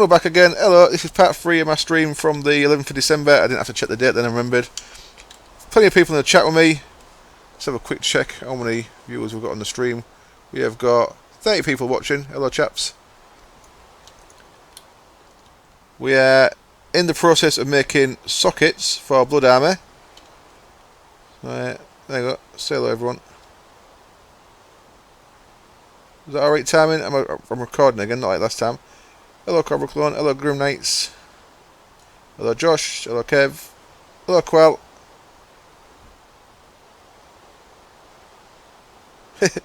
And we're back again. Hello, this is part 3 of my stream from the 11th of December. I didn't have to check the date, then I remembered. Plenty of people in the chat with me. Let's have a quick check how many viewers we've got on the stream. We have got 30 people watching. Hello, chaps. We are in the process of making sockets for blood armour. There you go. Say hello, everyone. Is that alright timing? I'm recording again, not like last time. Hello, Cobra Clone. Hello, Grim Knights. Hello, Josh. Hello, Kev. Hello, Quell. Still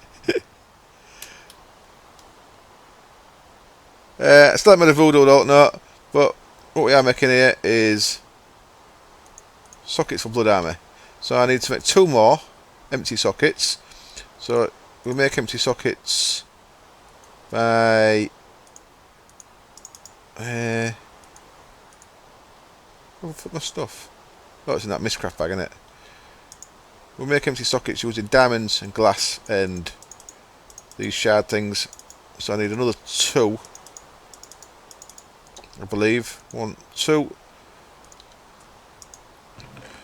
haven't made a voodoo, don't know. But what we are making here is sockets for blood armour. So I need to make 2 more empty sockets. So we make empty sockets by where have I put my stuff? Oh, it's in that Mistcraft bag, isn't it? We'll make empty sockets using diamonds and glass and these shard things. So I need another 2, I believe. 1, 2.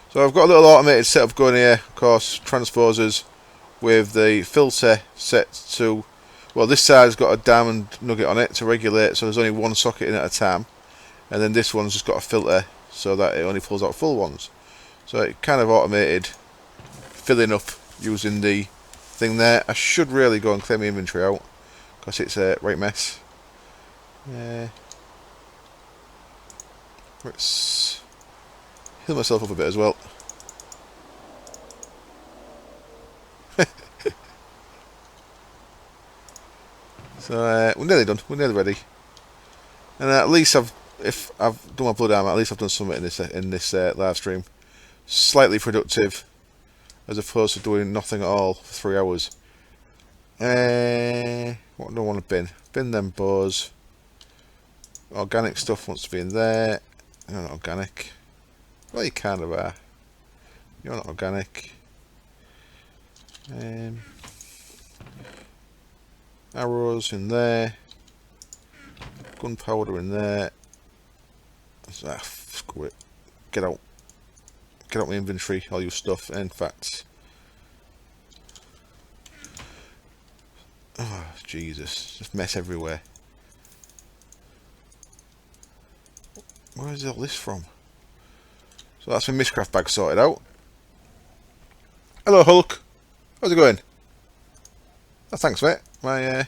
So I've got a little automated setup going here, of course, transposers with the filter set to, well, this side's got a diamond nugget on it to regulate, so there's only 1 socket in at a time, and then this one's just got a filter so that it only pulls out full ones. So it kind of automated filling up using the thing there. I should really go and clear my inventory out because it's a right mess. Let's heal myself up a bit as well. So we're nearly done. We're nearly ready. And at least if I've done my blood armor, at least I've done something in this live stream. Slightly productive, as opposed to doing nothing at all for 3 hours. What do I want to bin? Bin them bows. Organic stuff wants to be in there. You're not organic. Well, you kind of are. You're not organic. Arrows in there. Gunpowder in there. Screw it. Get out. Get out my inventory, all your stuff. In fact. Oh, Jesus. Just mess everywhere. Where is all this from? So that's my Mistcraft bag sorted out. Hello, Hulk. How's it going? Oh, thanks, mate. My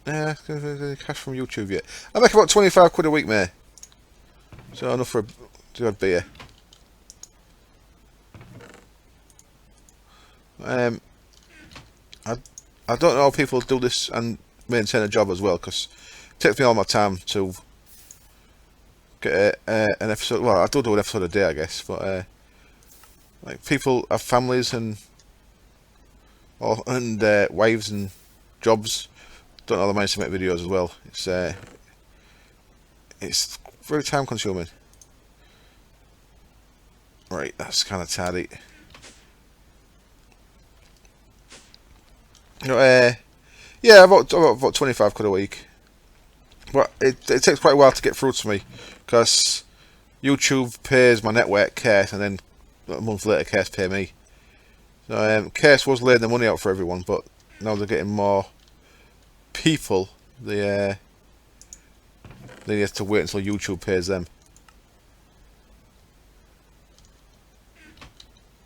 cash from YouTube yet? I make about 25 quid a week, mate. So enough for a beer. I don't know how people do this and maintain a job as well, because it takes me all my time to get an episode. Well, I do an episode a day, I guess, but like people have families and wives and jobs. Don't know the mind to make videos as well. It's very time consuming. Right, that's kind of tardy. You know, yeah, about 25 quid a week. But it takes quite a while to get through to me, because YouTube pays my network, Case, and then a month later Case pay me. So Case was laying the money out for everyone, but now they're getting more people. They have to wait until YouTube pays them.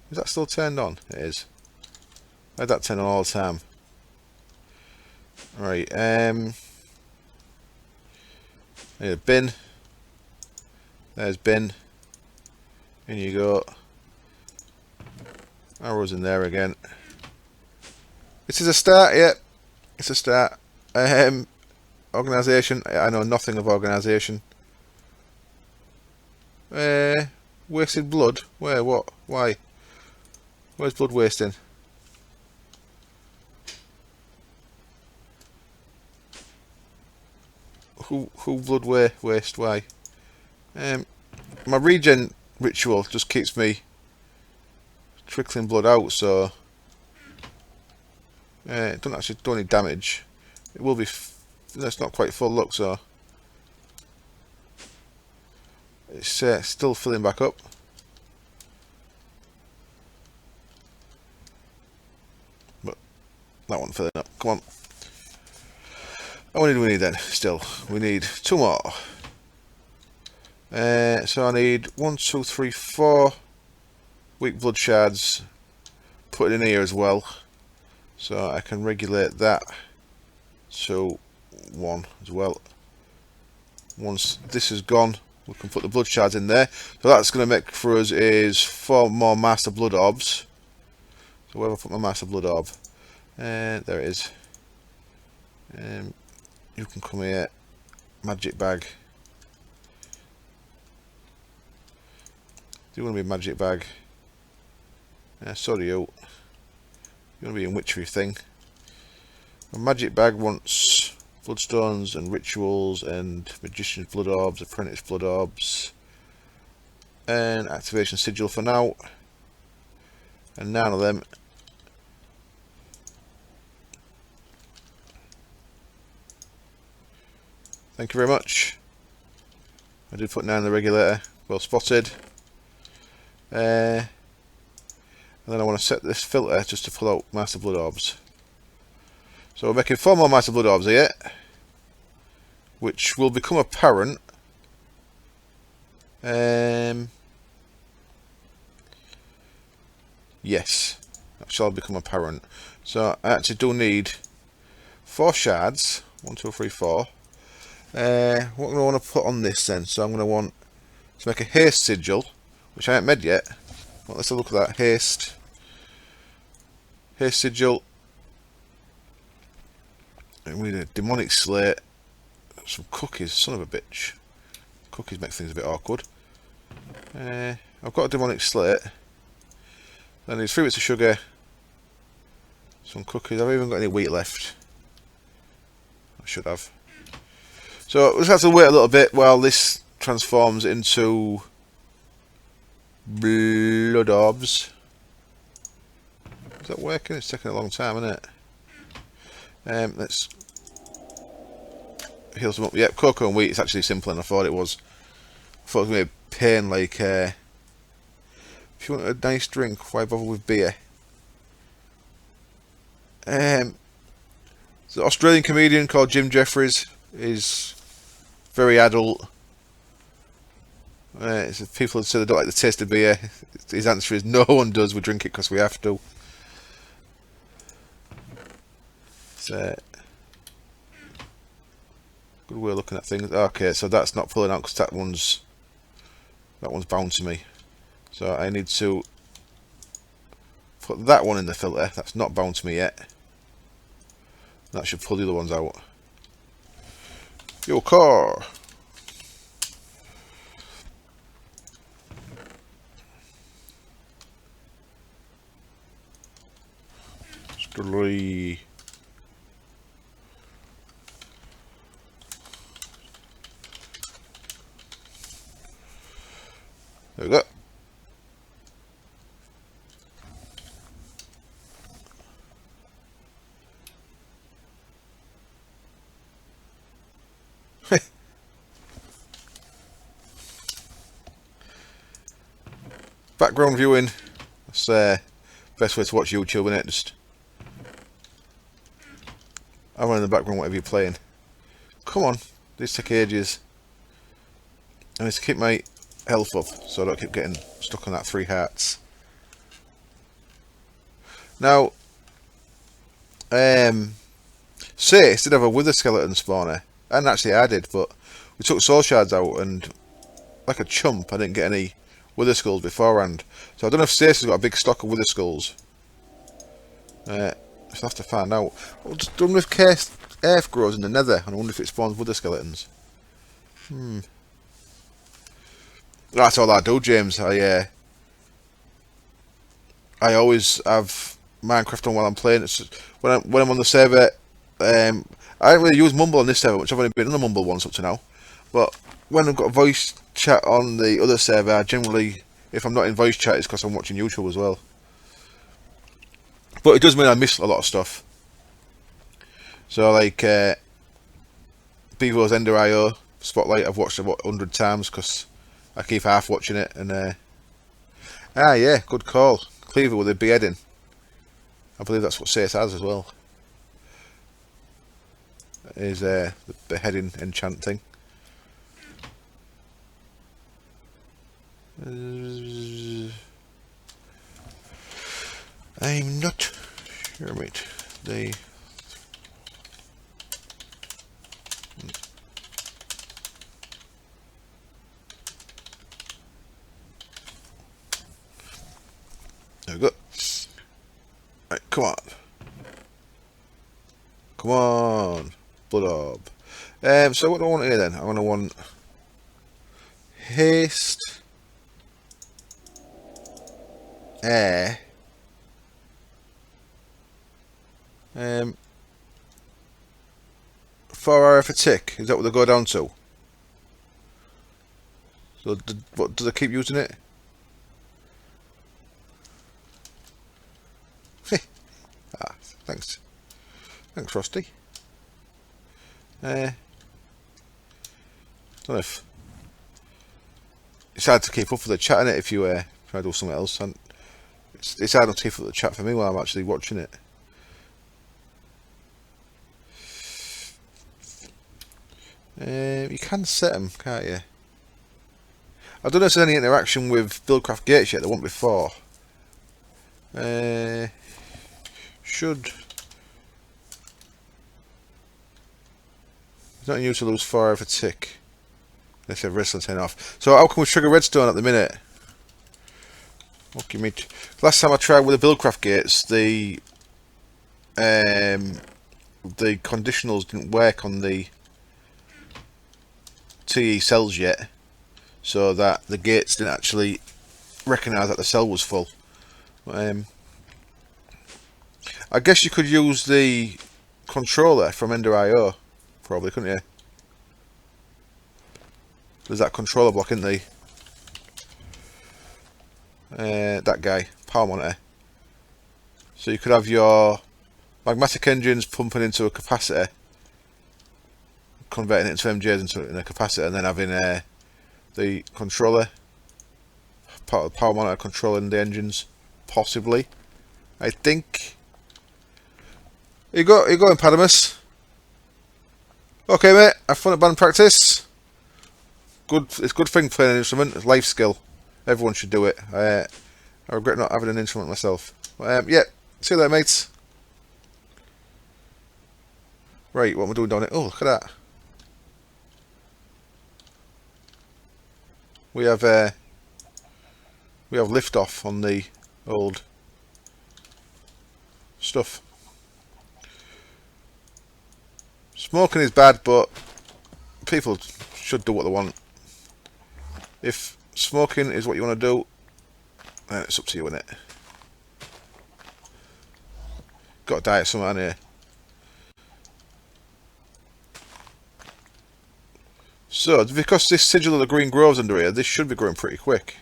Is that still turned on? It is. I had that turned on all the time. Right, I need a bin. There's bin. In you go. Arrows in there again. This is a start, yeah. It's a start. Organisation. I know nothing of organisation. Wasted blood. Where? What? Why? Where's blood wasting? Who blood waste? Why? My regen ritual just keeps me trickling blood out, so it doesn't actually do any damage. It will be. That's not quite full. Look, so it's still filling back up. But that one filling up. Come on. How many do we need then? Still, we need 2 more. So I need 1, 2, 3, 4 weak blood shards. Put it in here as well, so I can regulate that to 1 as well. Once this is gone, we can put the blood shards in there. So that's going to make for us is 4 more master blood orbs. So where have I put my master blood orb? There it is. You can come here, magic bag. Do you want to be a magic bag? So do you. You want to be a witchery thing. A magic bag wants bloodstones and rituals and magician's blood orbs, apprentice blood orbs, and activation sigil for now. And none of them. Thank you very much. I did put 9 in the regulator. Well spotted. And then I want to set this filter just to pull out master blood orbs. So we're making 4 more master blood orbs here, which will become apparent. Yes, that shall become apparent. So I actually do need 4 shards. 1, 2, 3, 4. What am I want to put on this then? So I'm going to want to make a haste sigil, which I haven't made yet. Well, let's have a look at that. Haste sigil. And we need a demonic slate. Some cookies, son of a bitch. Cookies make things a bit awkward. I've got a demonic slate. I need 3 bits of sugar. Some cookies. I've even got any wheat left. I should have. So we'll just have to wait a little bit while this transforms into blood orbs. Is that working? It's taking a long time, isn't it? Let's heal some up. Yep, cocoa and wheat is actually simpler than I thought it was. I thought it was going to be a pain, like if you want a nice drink, why bother with beer? The Australian comedian called Jim Jeffries is very adult. If people say they don't like the taste of beer, his answer is no one does, we drink it because we have to. It's a good way of looking at things. Okay, so that's not pulling out because that one's bound to me. So I need to put that one in the filter. That's not bound to me yet. That should pull the other ones out. Your car. There we go. Background viewing. That's best way to watch YouTube, isn't it? Just I run in the background whatever you're playing. Come on, these take ages. I need to keep my health up so I don't keep getting stuck on that 3 hearts. Now, Sace did have a wither skeleton spawner, and actually I did, but we took soul shards out, and like a chump, I didn't get any wither skulls beforehand. So I don't know if Sace has got a big stock of wither skulls. I'll have to find out. What's done with cursed earth grows in the nether, and I wonder if it spawns wither skeletons. That's all I do, James. I always have Minecraft on while I'm playing. It's just, when I'm on the server, I don't really use Mumble on this server, which I've only been on the Mumble once up to now. But when I've got a voice chat on the other server, I generally, if I'm not in voice chat, it's because I'm watching YouTube as well. But it does mean I miss a lot of stuff. So like Bevo's Ender IO Spotlight, I've watched about 100 times because I keep half watching it. And yeah, good call. Cleaver with a beheading. I believe that's what Sace has as well. Is the beheading enchant thing. I'm not sure, mate. There we go. Right, come on. Come on. Blood Orb. So what do I want here then? I want haste, air, 4 hour for tick. Is that what they go down to? So what do they keep using it? Thanks, Frosty. Don't know if it's hard to keep up with the chat in it if you try to do something else, and it's hard to keep up with the chat for me while I'm actually watching it. You can set them, can't you? I don't know if there's any interaction with Buildcraft Gates yet. There wasn't before. Should it's not used to lose 4 for tick. Let's have Resonant 10 off. So how can we trigger redstone at the minute? Okay, mate. Last time I tried with the Buildcraft Gates, the conditionals didn't work on the TE cells yet, so that the gates didn't actually recognise that the cell was full. I guess you could use the controller from Ender IO, probably, couldn't you? There's that controller block, isn't there? That guy, power monitor. So you could have your magmatic engines pumping into a capacitor, converting it into MJs into a capacitor, and then having the controller, power monitor controlling the engines, possibly. I think. Here you go, Impadimus. Okay, mate. Have fun at band practice. Good. It's a good thing playing an instrument. It's life skill. Everyone should do it. I regret not having an instrument myself. Yeah. See you later, mates. Right, what am I doing down here? Oh, look at that. We have liftoff on the old stuff. Smoking is bad, but people should do what they want. If smoking is what you want to do, then it's up to you, innit? Got to die at somewhere here. So, because this sigil of the green grows under here, this should be growing pretty quick.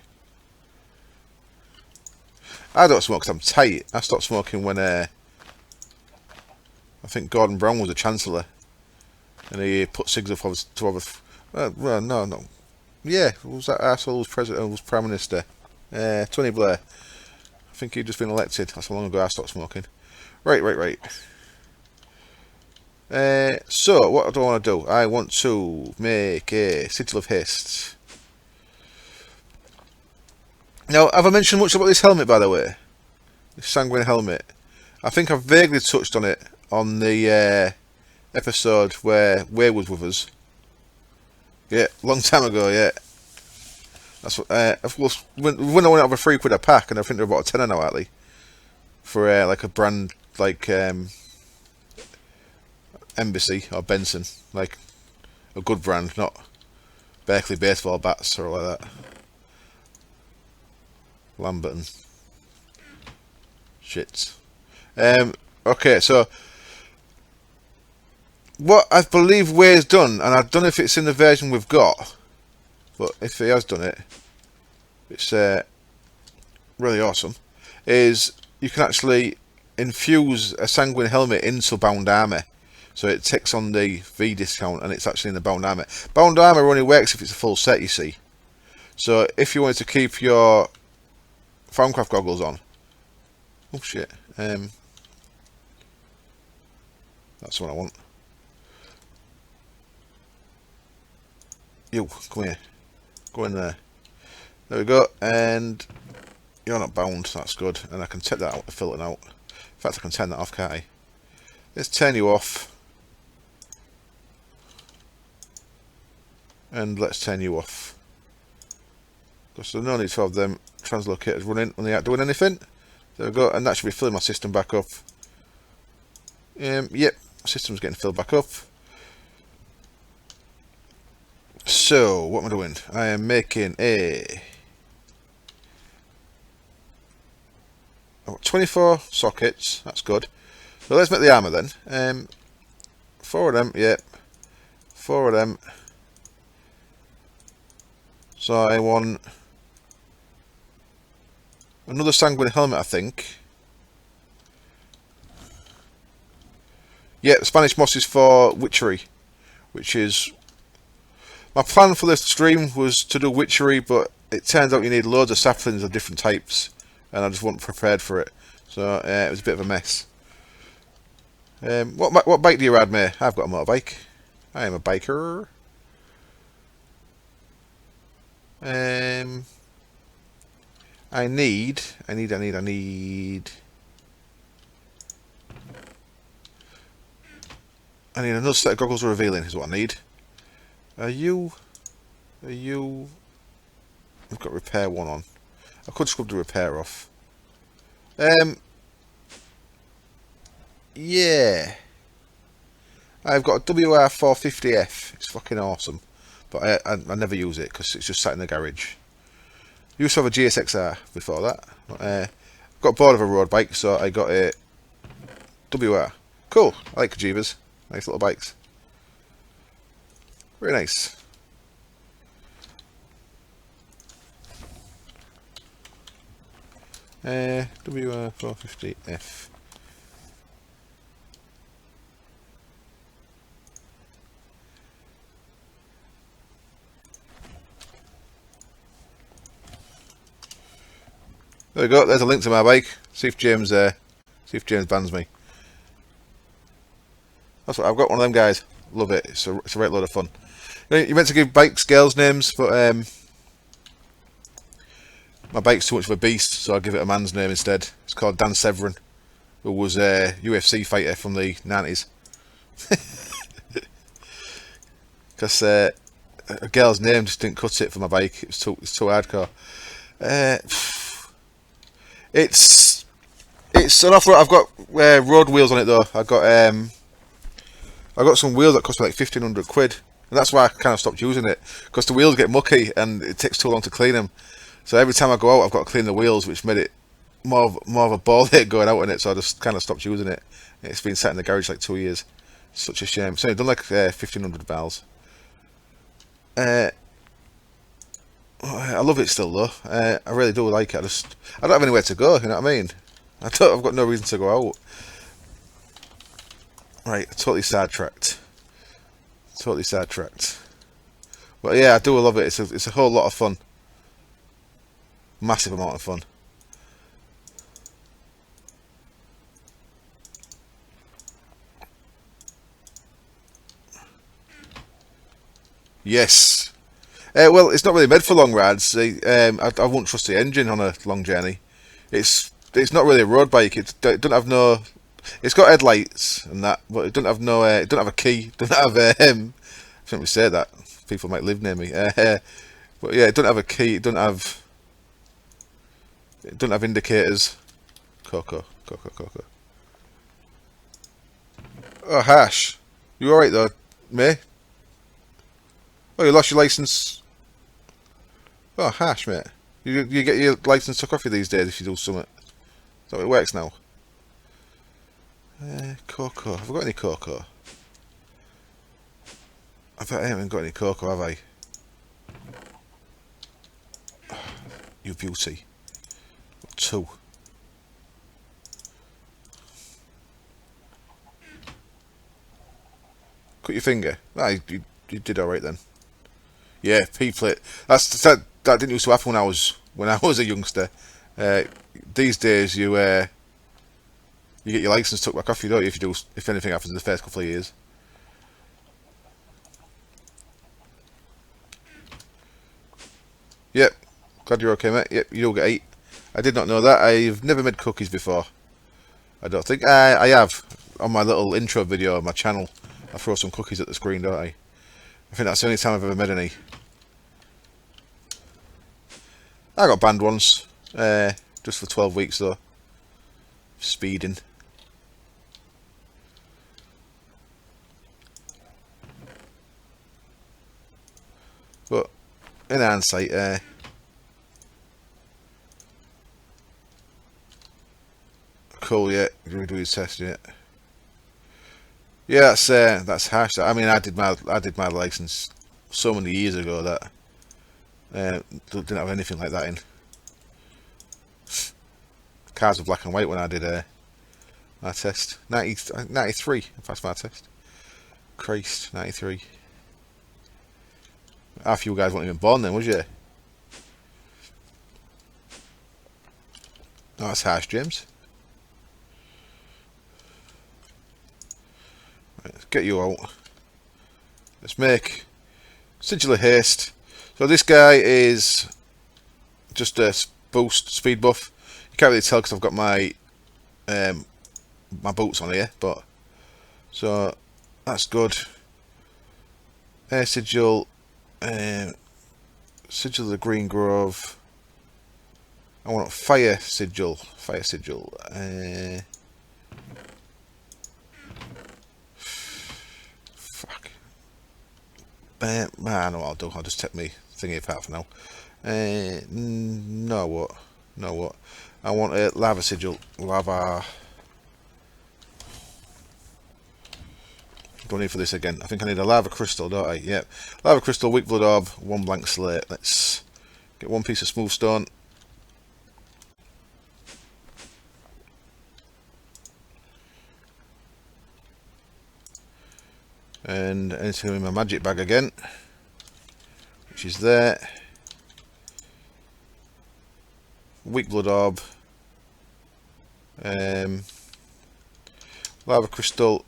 I don't smoke because I'm tight. I stopped smoking when I think Gordon Brown was the Chancellor, and he put cigs up to have well, no. Yeah, who was that arsehole who was president, who was Prime Minister? Tony Blair. I think he'd just been elected. That's how long ago I stopped smoking. Right. So, what do I want to do? I want to make a Sigil of Haste. Now, have I mentioned much about this helmet, by the way? This Sanguine helmet. I think I've vaguely touched on it on the episode where Way was with us. Yeah, long time ago, yeah. That's what, of course, when I went over £3 a pack, and I think they're about a tenner now, actually. For like a brand like Embassy or Benson. Like a good brand, not Berkeley baseball bats or like that. Lambert and shits. Okay, so what I believe Way's done, and I don't know if it's in the version we've got, but if he has done it, it's really awesome, is you can actually infuse a sanguine helmet into bound armour. so it ticks on the V discount, and it's actually in the bound armour. Bound armour only works if it's a full set, you see. So if you wanted to keep your Farmcraft goggles on, oh shit, that's what I want. You, come here, go in there. There we go, and you're not bound, that's good. And I can take that out, the filter out. In fact, I can turn that off, can't I? Let's turn you off. And let's turn you off. Because there's no need to have them translocators running when they aren't doing anything. There we go, and that should be filling my system back up. Yep, system's getting filled back up. So, what am I doing? I am making a... I've got 24 sockets, that's good. So let's make the armour then. 4 of them, yep. 4 of them. So I want another sanguine helmet, I think. Yeah, the Spanish moss is for witchery, which is... My plan for this stream was to do witchery, but it turns out you need loads of saplings of different types, and I just wasn't prepared for it. So it was a bit of a mess. What bike do you ride, mate? I've got a motorbike. I am a biker. I need another set of goggles revealing is what I need. Are you I've got repair 1 on. I could scrub the repair off. Yeah. I've got a WR450F. It's fucking awesome. But I never use it because it's just sat in the garage. I used to have a GSXR before that. Got bored of a road bike, so I got a WR. Cool. I like Kajivas. Nice little bikes. Very nice. WR450F. There we go, there's a link to my bike. See if James bans me. That's what I've got, one of them guys. Love it. It's a right load of fun. You meant to give bikes girls' names, but my bike's too much of a beast, so I'll give it a man's name instead. It's called Dan Severin, who was a UFC fighter from the 90s. Because a girl's name just didn't cut it for my bike. It's too hardcore. It's an off-road. I've got road wheels on it though. I got some wheels that cost me like 1,500 quid, and that's why I kind of stopped using it, because the wheels get mucky and it takes too long to clean them. So every time I go out, I've got to clean the wheels, which made it more of a ball ache going out in it. So I just kind of stopped using it. It's been sat in the garage like 2 years. Such a shame. So I've done like 1,500 miles. I love it still though. I really do like it. I don't have anywhere to go. You know what I mean? I've got no reason to go out. Right, totally sidetracked. But yeah, I do love it. It's a whole lot of fun. Massive amount of fun. Yes. Well, it's not really made for long rides. I won't trust the engine on a long journey. It's not really a road bike. It doesn't have no. It's got headlights and that, but it doesn't have no. It doesn't have a key. It doesn't have. I think we say that. People might live near me. But yeah, it doesn't have a key. It doesn't have indicators. Coco. Oh, Hash. You alright though, mate? Oh, you lost your license. Oh, Hash, mate. You get your license took off you these days if you do something. So it works now. Coco. Have I got any cocoa? I haven't got any cocoa, have I? Oh, you beauty. 2. Cut your finger. Ah, you did alright then. Yeah, P-plate. That didn't used to happen when I was a youngster. These days you get your license took back off you, don't you, if anything happens in the first couple of years. Yep. Glad you're okay, mate. Yep, you'll get 8. I did not know that. I've never made cookies before. I don't think. I have. On my little intro video of my channel, I throw some cookies at the screen, don't I? I think that's the only time I've ever made any. I got banned once. Just for 12 weeks, though. Speeding. But, in hindsight, cool, yeah. You're doing his test, yeah. Yeah, that's harsh. I mean, I did my license so many years ago that didn't have anything like that in. Cars were black and white when I did my test. 93, I passed my test. Christ, 93. Half you guys weren't even born then, was you? Oh, that's harsh, James. Right, let's get you out. Let's make Sigil of Haste. So this guy is just a boost speed buff. You can't really tell because I've got my my boots on here, but so that's good. Sigil, Sigil of the Green Grove. I want Fire Sigil. Fire Sigil. Fuck. I know what I'll do. I'll just take me thingy apart for now. No what? No what? I want a Lava Sigil. Lava. Do I need for this again? I think I need a Lava Crystal, don't I? Yep. Lava Crystal, Weak Blood Orb, 1 blank slate. Let's get 1 piece of Smooth Stone. And anything in my magic bag again, which is there. Weak Blood Orb, Lava Crystal,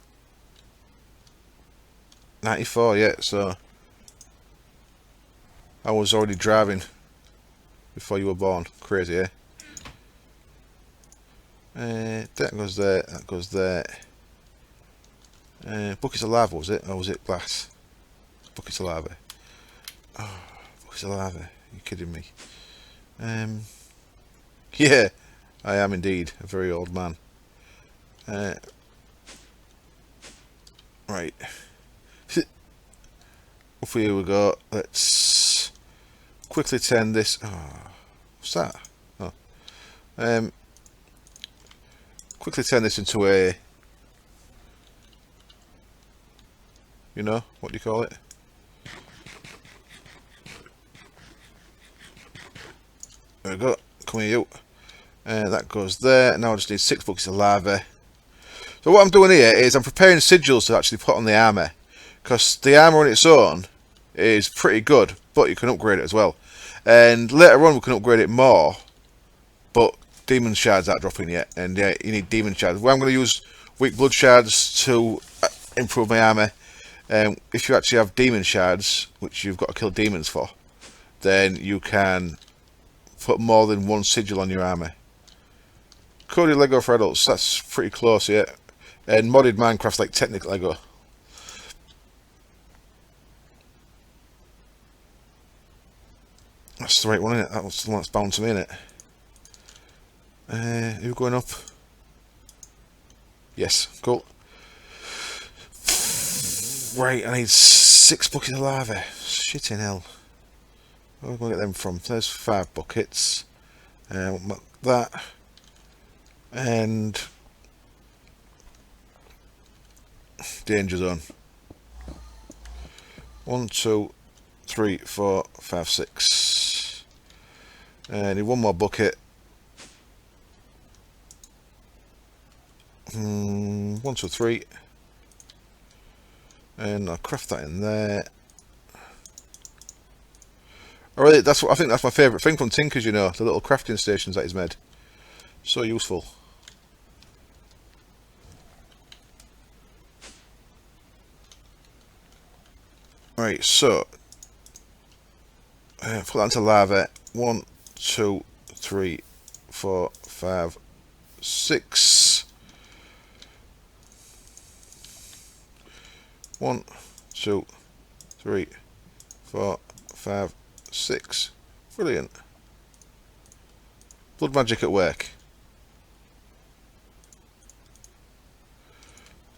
94, yeah, so I was already driving before you were born. Crazy, eh? That goes there, that goes there. Buckets of lava, was it? Or was it glass? Buckets of lava. Oh, buckets of lava. You're kidding me. Yeah, I am indeed a very old man. Right. Off here we go. Let's quickly turn this. Oh, what's that? Oh. Quickly turn this into a. You know, what do you call it? There we go. Come here, you. That goes there. Now I just need 6 buckets of lava. So what I'm doing here is I'm preparing sigils to actually put on the armour. Because the armour on its own is pretty good, but you can upgrade it as well. And later on we can upgrade it more, but demon shards aren't dropping yet. And yeah, you need demon shards. Well, I'm going to use weak blood shards to improve my armour. If you actually have demon shards, which you've got to kill demons for, then you can put more than 1 sigil on your armour. Coded Lego for adults, that's pretty close, yeah. And modded Minecraft's like Technic Lego. That's the right one, isn't it? That's the one that's bound to me, isn't it? Who going up? Yes, cool. Right, I need 6 buckets of lava. Shit in hell. Where am I going to get them from? There's 5 buckets. That. And danger zone. 1, 2, 3, 4, 5, 6. I need 1 more bucket. 1, 2, 3. And I'll craft that in there. Alright, that's what I think. That's my favourite thing from Tinkers. You know, the little crafting stations that he's made. So useful. Right, so put that into lava. 1, 2, 3, 4, 5, 6. 1, 2, 3, 4, 5, 6. Brilliant. Blood magic at work.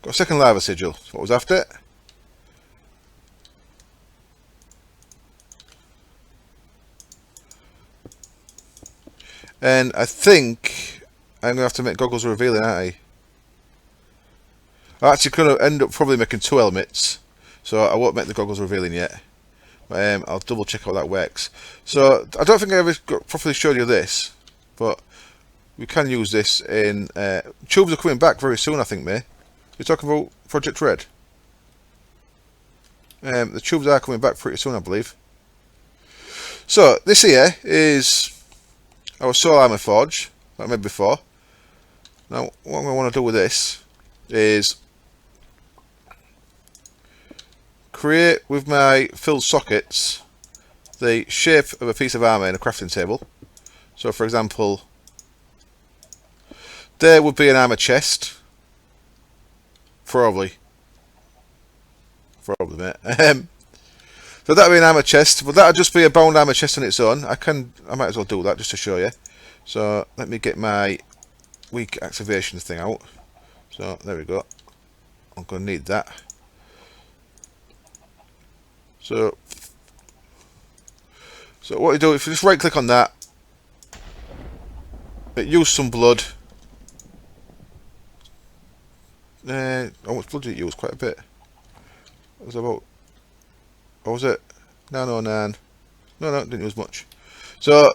Got a second lava sigil. That's what was after it. And I think I'm going to have to make goggles revealing, aren't I? I'm actually going to end up probably making 2 helmets. So I won't make the goggles revealing yet. But I'll double check how that works. So I don't think I ever properly showed you this. But we can use this in... tubes are coming back very soon, I think, May. You're talking about Project Red? The tubes are coming back pretty soon, I believe. So this here is... our soul armor forge that I made before. Now, what I want to do with this is create with my filled sockets the shape of a piece of armor in a crafting table. So, for example, there would be an armor chest, probably, mate. So that would be an armor chest, but that would just be a bound armor chest on its own. I might as well do that just to show you. So let me get my weak activation thing out. So there we go. I'm going to need that. So what you do, if you just right click on that, it used some blood. How much blood did it use? Quite a bit. It was about... what was it? 909. No, it didn't use much. So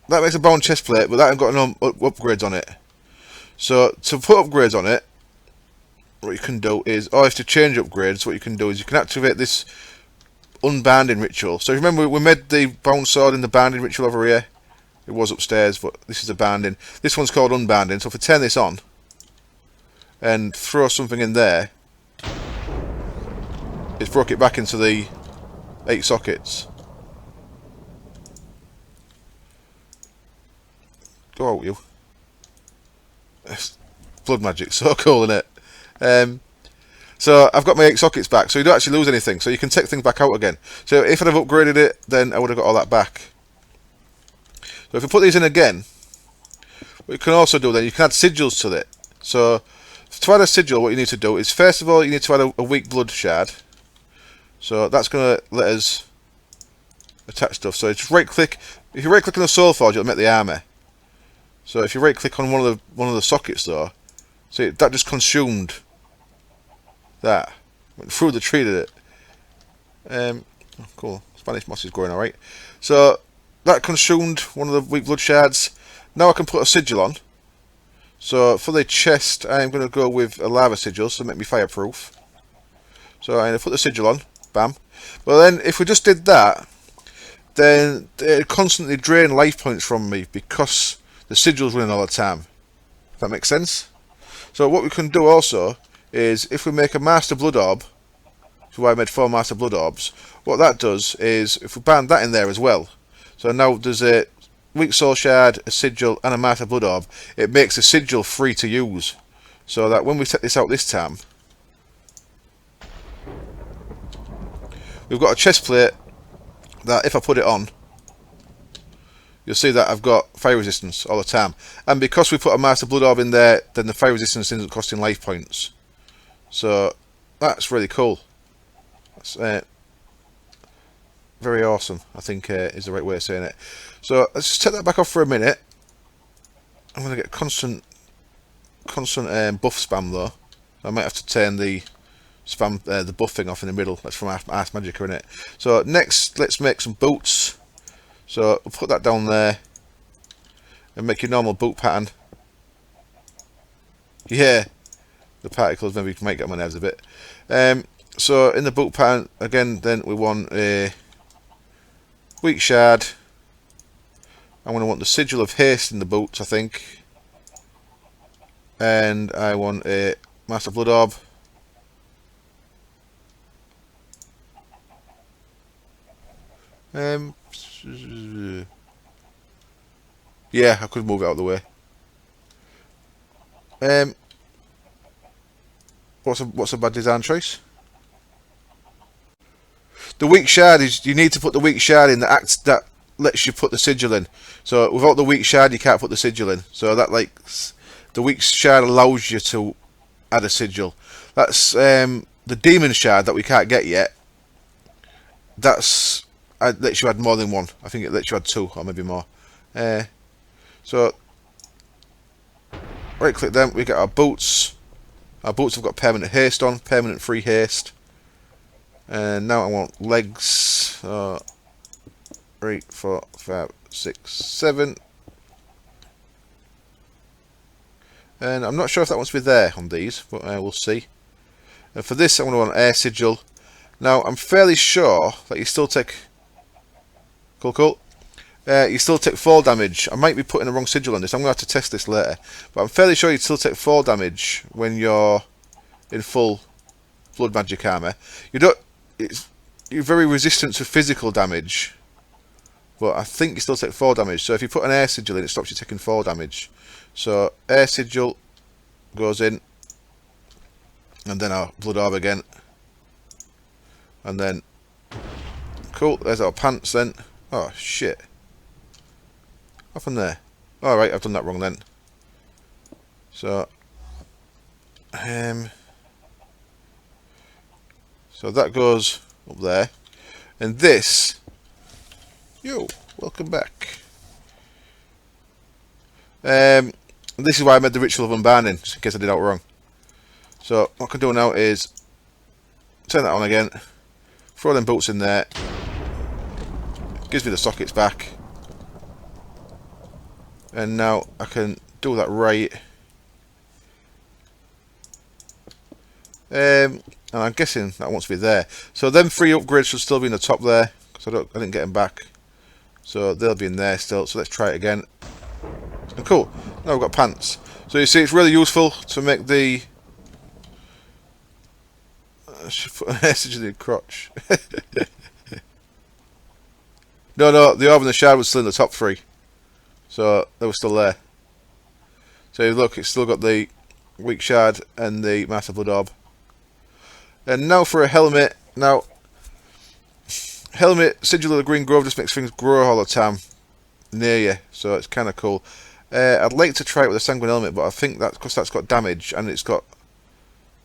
that makes a bone chest plate, but that ain't got no upgrades on it. So to put upgrades on it, what you can do is, or if to change upgrades, what you can do is you can activate this unbanding ritual. So remember we made the bone sword in the banding ritual over here. It was upstairs, but this is the banding. This one's called unbanding. So if I turn this on and throw something in there, it's broke it back into the 8 sockets. Go out, you. Blood magic, so cool, isn't it? So I've got my 8 sockets back, so you don't actually lose anything. So you can take things back out again. So if I'd have upgraded it, then I would have got all that back. So if we put these in again, what you can also do then, you can add sigils to it. So to add a sigil, what you need to do is, first of all, you need to add a weak blood shard. So that's going to let us attach stuff. So just right click. If you right click on the soul forge, it'll make the armor. So if you right click on one of the sockets though, see that just consumed that. Went through the tree, did it? Oh, cool. Spanish moss is growing alright. So that consumed one of the weak blood shards. Now I can put a sigil on. So for the chest, I'm going to go with a lava sigil, so make me fireproof. So I'm going to put the sigil on. Bam. But then if we just did that, then it constantly drain life points from me because the sigil's running all the time. If that makes sense? So what we can do also is, if we make a master blood orb, so why I made 4 master blood orbs, what that does is, if we band that in there as well, so now there's a weak soul shard, a sigil and a master blood orb, it makes the sigil free to use, so that when we set this out this time, we've got a chest plate that if I put it on, you'll see that I've got fire resistance all the time. And because we put a master blood orb in there, then the fire resistance isn't costing life points. So that's really cool. That's very awesome, I think is the right way of saying it. So let's just take that back off for a minute. I'm going to get constant buff spam though. I might have to turn the spam the buff thing off in the middle. That's from Ars Magica, isn't it? So next, let's make some boots. So we'll put that down there and make your normal boot pattern. Yeah, the particles maybe might get on my nerves a bit. So in the boot pattern again, then we want a weak shard. I'm going to want the sigil of haste in the boots, I think, and I want a master blood orb. Yeah, I could move it out of the way. What's a bad design choice? The weak shard is, you need to put the weak shard in that lets you put the sigil in. So without the weak shard, you can't put the sigil in. So that, like, the weak shard allows you to add a sigil. That's the demon shard that we can't get yet. That's it lets you add more than one. I think it lets you add 2 or maybe more. So right click them. We get our boots. Our boots have got permanent haste on, permanent free haste. And now I want legs. 3, 4, 5, 6, 7. And I'm not sure if that wants to be there on these, but we'll see. And for this, I'm going to want air sigil. Now, I'm fairly sure that you still take... Cool. You still take 4 damage. I might be putting the wrong sigil on this. I'm going to have to test this later. But I'm fairly sure you still take 4 damage when you're in full blood magic armor. You're very resistant to physical damage. But I think you still take 4 damage. So if you put an air sigil in, it stops you taking 4 damage. So air sigil goes in. And then our blood orb again. And then... Cool, there's our pants then. Oh, shit. What happened there? Alright, I've done that wrong then. So... so that goes up there. And this... Yo, welcome back. This is why I made the ritual of unbinding, just in case I did that wrong. So what I can do now is turn that on again, throw them boots in there, gives me the sockets back, and now I can do that right. And I'm guessing that wants to be there. So them 3 upgrades should still be in the top there, because I didn't get them back. So they'll be in there still. So let's try it again. And cool. Now we've got pants. So you see, it's really useful to make the... I should put an message in the crotch. No, the orb and the shard was still in the top 3. So they were still there. So look, it's still got the weak shard and the master blood orb. And now for a helmet. Now, helmet, sigil of the green grove just makes things grow all the time near you. So it's kind of cool. I'd like to try it with a sanguine helmet, but I think that's because that's got damage and it's got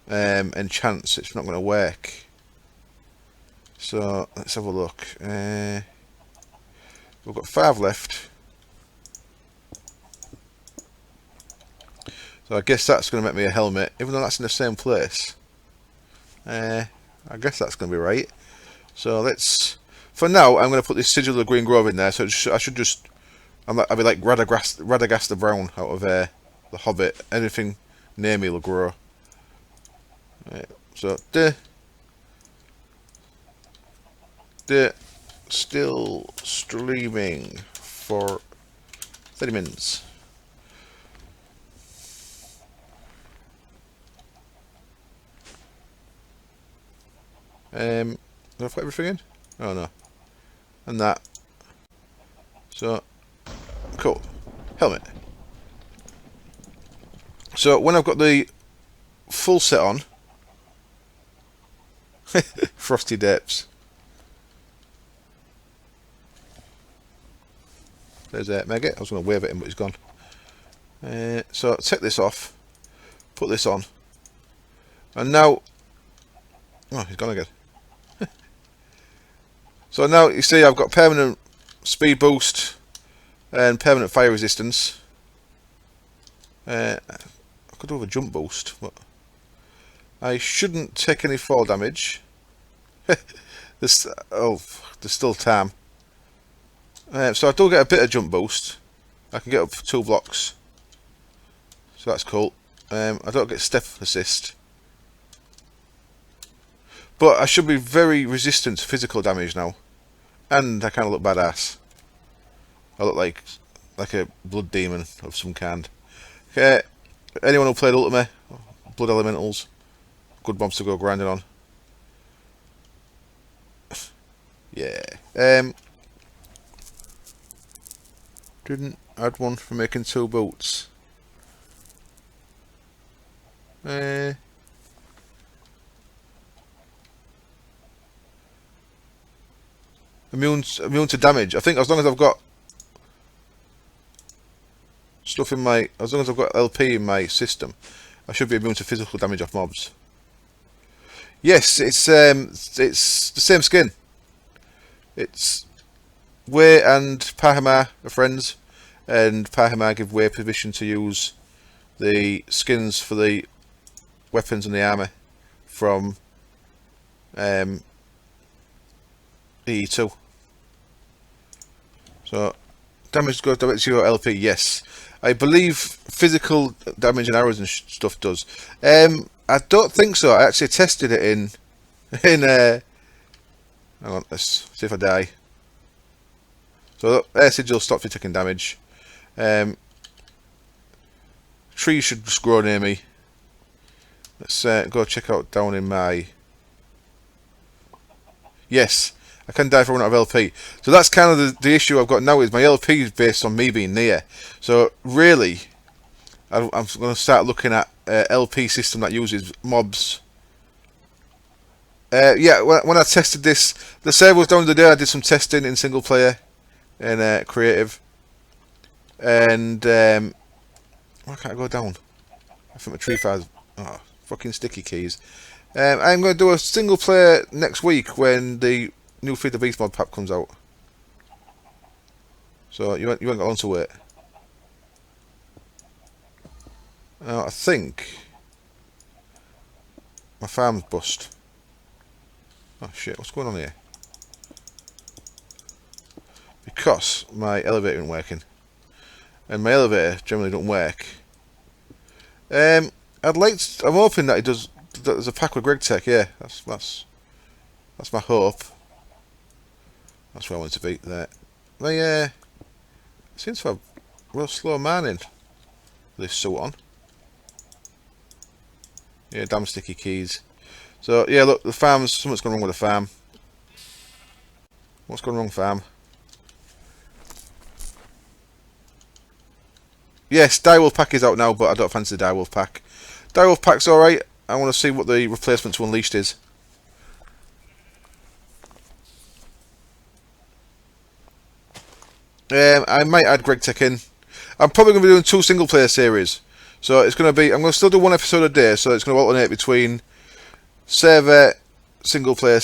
enchants, it's not going to work. So let's have a look. We've got 5 left. So I guess that's going to make me a helmet, even though that's in the same place. I guess that's going to be right. So let's... For now, I'm going to put this sigil of the green grove in there. So I should just... I'll be like Radagast the Brown out of the Hobbit. Anything near me will grow. Right, so still streaming for 30 minutes. Have I put everything in? Oh no. And that. So cool. Helmet. So when I've got the full set on, Frosty Depths. There's Megget. I was going to wave at him, but he's gone. So take this off, put this on, and now, oh, he's gone again. So now you see I've got permanent speed boost and permanent fire resistance. I could do with a jump boost, but I shouldn't take any fall damage. There's still time. So I do get a bit of jump boost. I can get up 2 blocks. So that's cool. I don't get step assist. But I should be very resistant to physical damage now. And I kind of look badass. I look like a blood demon of some kind. Okay, anyone who played Ultimate, Blood Elementals, good mobs to go grinding on. Yeah. Didn't add one for making 2 boots. Immune to damage. I think as long as I've got stuff in my, as long as I've got LP in my system, I should be immune to physical damage off mobs. Yes, it's the same skin. It's Wei and Pahima are friends, and Pahima give Wei permission to use the skins for the weapons and the armour from EE2. So damage goes direct to your LP. Yes, I believe physical damage and arrows and stuff does. I don't think so. I actually tested it in hang on, let's see if I die. So air sigil stops you taking damage. Trees should just grow near me. Let's go check out down in my. Yes, I can die if I run out of LP. So that's kind of the issue I've got now, is my LP is based on me being near. So really, I'm going to start looking at LP system that uses mobs. Yeah, when I tested this, the server was down the day. I did some testing in single player and creative, and why can't I go down? I think my tree fire's fucking sticky keys. I'm going to do a single player next week when the new Feed the Beast mod pack comes out. So you ain't got long to wait. I think my farm's bust. Oh shit, what's going on here? Because my elevator isn't working. And my elevator generally don't work. I'm hoping that it does. There's a pack with Greg Tech, yeah. That's my hope. That's where I want to be. There. They seem to have real slow mining. This suit on. Yeah, damn sticky keys. So yeah, look, the farm's, something's gone wrong with the farm. What's gone wrong, farm? Yes, Direwolf pack is out now, but I don't fancy the Direwolf pack. Direwolf pack's alright. I want to see what the replacement to Unleashed is. I might add Greg Tech in. I'm probably going to be doing 2 single player series. So it's going to be, I'm going to still do 1 episode a day, so it's going to alternate between server single player,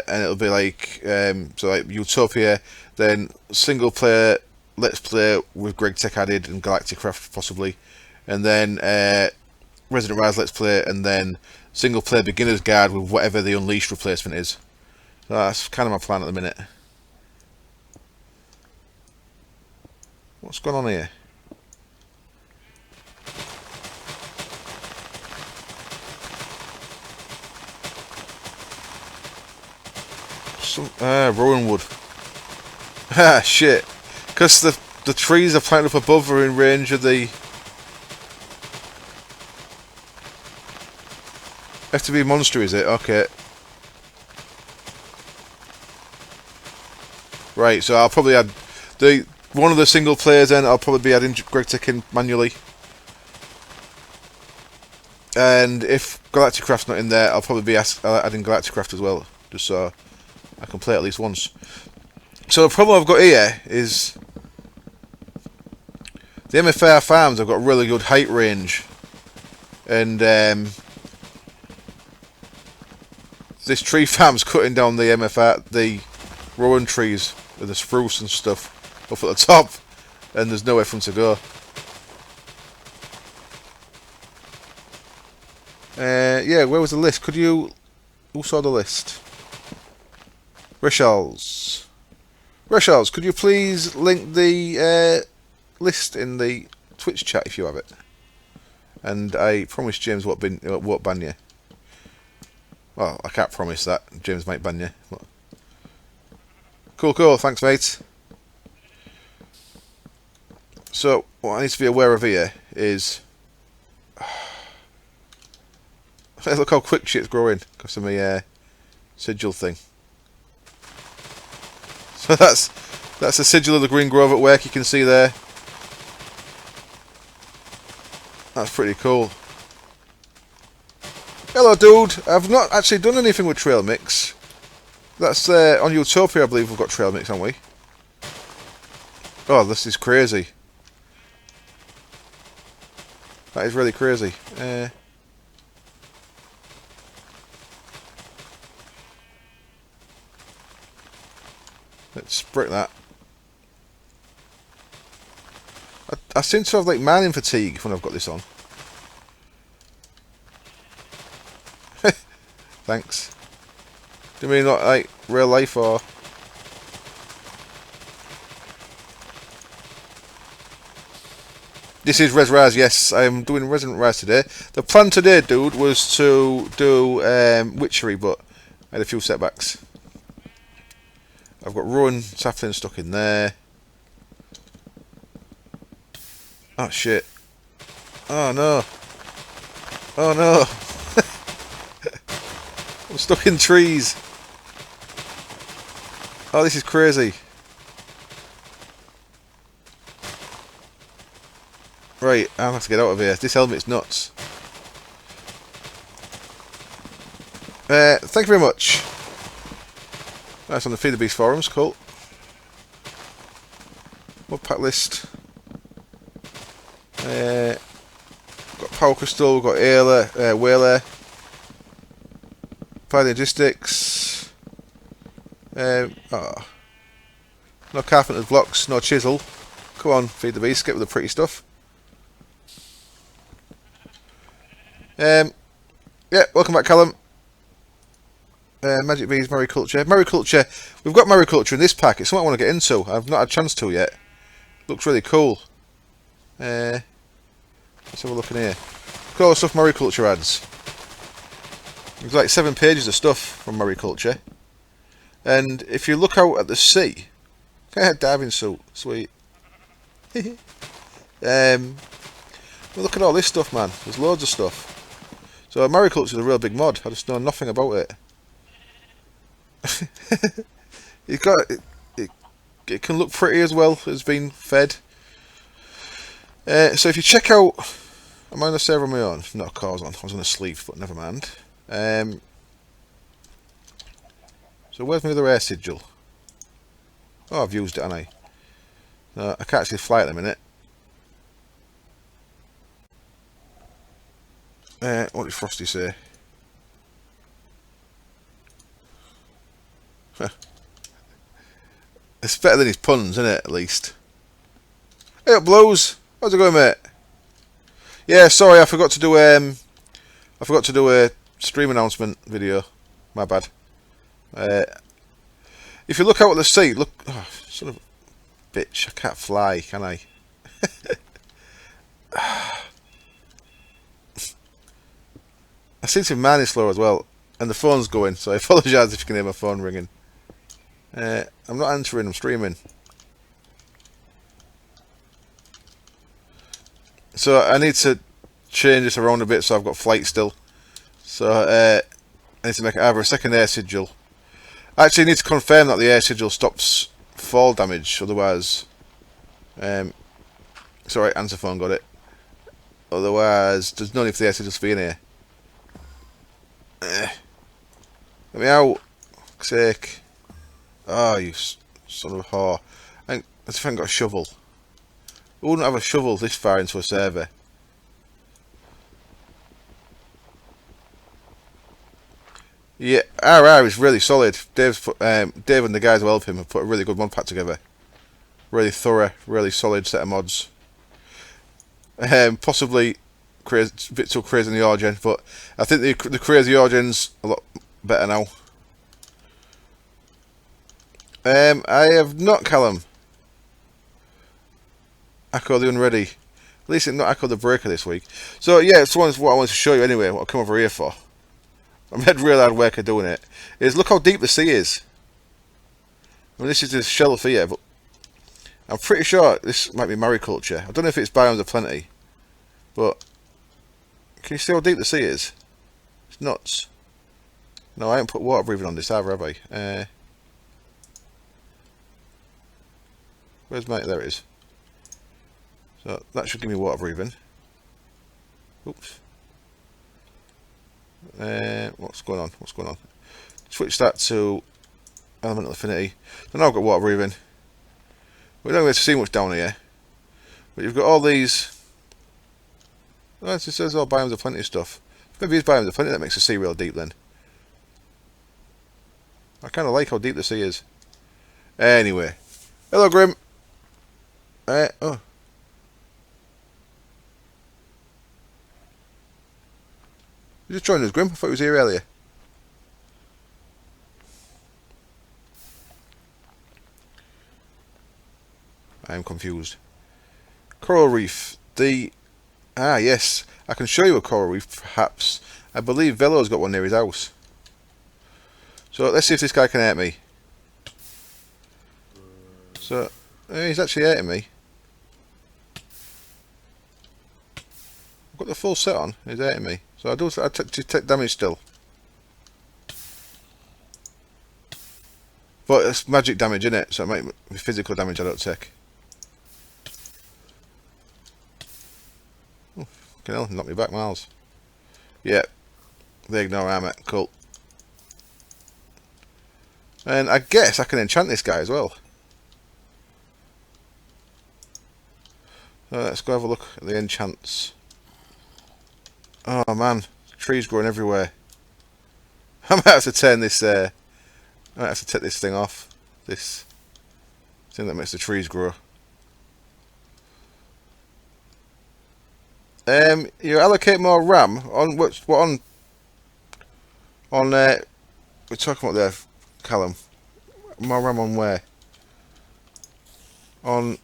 and it'll be like, so like Utopia, then single player Let's Play with Greg Tech added and Galacticraft possibly, and then Resonant Rise Let's Play, and then single player Beginner's Guide with whatever the Unleashed replacement is. So that's kind of my plan at the minute. What's going on here? Rowan wood. Ah, shit. Because the trees are planted up above are in range of the... FTB monster, is it? Okay. Right, so I'll probably add one of the single players then. I'll probably be adding Greg Tech in manually. And if Galacticraft's not in there, I'll probably be adding Galacticraft as well, just so I can play at least once. So the problem I've got here is the MFR farms have got really good height range, and this tree farm's cutting down the the rowan trees with the spruce and stuff up at the top, and there's nowhere for them to go. Yeah, where was the list? Who saw the list? Rishals, could you please link the list in the Twitch chat if you have it? And I promise James won't ban you. Well, I can't promise that. James might ban you. But... Cool. Thanks, mate. So, what I need to be aware of here is... Look how quick shit's growing because of my sigil thing. So that's the sigil of the Green Grove at work, you can see there. That's pretty cool. Hello, dude. I've not actually done anything with Trail Mix. That's on Utopia, I believe we've got Trail Mix, haven't we? Oh, this is crazy. That is really crazy. Let's break that. I seem to have like manning fatigue when I've got this on. Thanks. Do you mean not like real life or? This is Res Rise, yes. I am doing Resonant Rise today. The plan today, dude, was to do Witchery, but I had a few setbacks. I've got Ruin Sapling stuck in there. Oh shit. Oh no. Oh no. I'm stuck in trees. Oh, this is crazy. Right, I'm gonna have to get out of here. This helmet's nuts. Thank you very much. That's on the Feed the Beast forums, cool. Mod pack list. Got Power Crystal, we've got Whaler. Fire Logistics. No Carpenter's Blocks, no Chisel. Come on, Feed the Beast, get with the pretty stuff. Yeah, welcome back, Callum. Magic Bees, Mariculture. Mariculture, we've got Mariculture in this pack. It's something I want to get into. I've not had a chance to yet. Looks really cool. Let's have a look in here. Look at all the stuff Mariculture adds. There's like 7 pages of stuff from Mariculture. And if you look out at the sea, diving suit, sweet. Well, look at all this stuff, man. There's loads of stuff. So Mariculture is a real big mod. I just know nothing about it. It can look pretty as well as being fed. So if you check out, am I on the server on my own? Not a cause on. I was on a sleeve, but never mind. So where's my other air sigil? Oh, I've used it, haven't I? No, I can't actually fly at the minute. What did Frosty say? It's better than his puns, isn't it? At least. Hey up, Blues. How's it going, mate? Yeah, sorry, I forgot to do a stream announcement video. My bad. If you look out at the sea, look. Oh, son of a bitch! I can't fly, can I? I seem to be man slow as well, and the phone's going, so I apologise if you can hear my phone ringing. I'm not answering, I'm streaming. So I need to change this around a bit so I've got flight still. So I need to make either a second air sigil. I actually need to confirm that the air sigil stops fall damage, otherwise... sorry, answer phone got it. Otherwise, there's no need for the air sigils to be in here. Let me out. For sake. Oh, you son of a whore. I just haven't got a shovel. Who wouldn't have a shovel this far into a server? Yeah, RR is really solid. Dave and the guys who help him have put a really good mod pack together. Really thorough, really solid set of mods. Possibly crazy, a bit too crazy in the Origin, but I think the crazy Origin's a lot better now. I have not, Callum. Echo the Unready. At least it's not Echo the Breaker this week. So yeah, it's what I wanted to show you anyway, what I come over here for. I've had real hard work of doing it. Is look how deep the sea is. I mean, this is the shelf here, but I'm pretty sure this might be mariculture. I don't know if it's biomes of plenty, but can you see how deep the sea is? It's nuts. No, I haven't put water breathing on this either, have I? Where's my... There it is. So that should give me water breathing. Oops. What's going on? What's going on? Switch that to elemental affinity. So now I've got water breathing. We don't get to see much down here, but you've got all these. Oh, it says all biomes of plenty of stuff. Maybe it's biomes of plenty that makes the sea real deep then. I kind of like how deep the sea is. Anyway, hello Grim. Oh. You just joined us, Grim. I thought he was here earlier. I am confused. Coral reef. Yes. I can show you a coral reef, perhaps. I believe Velo's got one near his house. So let's see if this guy can hurt me. So he's actually hurting me. I've got the full set on. He's hurting me. So I take damage still. But it's magic damage, isn't it? So it might be physical damage I don't take. Oh, fucking hell, knock me back miles. Yeah. They ignore armor. Cool. And I guess I can enchant this guy as well. So let's go have a look at the enchants. Oh man, trees growing everywhere. I might have to turn this. I might have to take this thing off. This thing that makes the trees grow. You allocate more RAM on what on we're talking about there, Callum. More RAM on where? On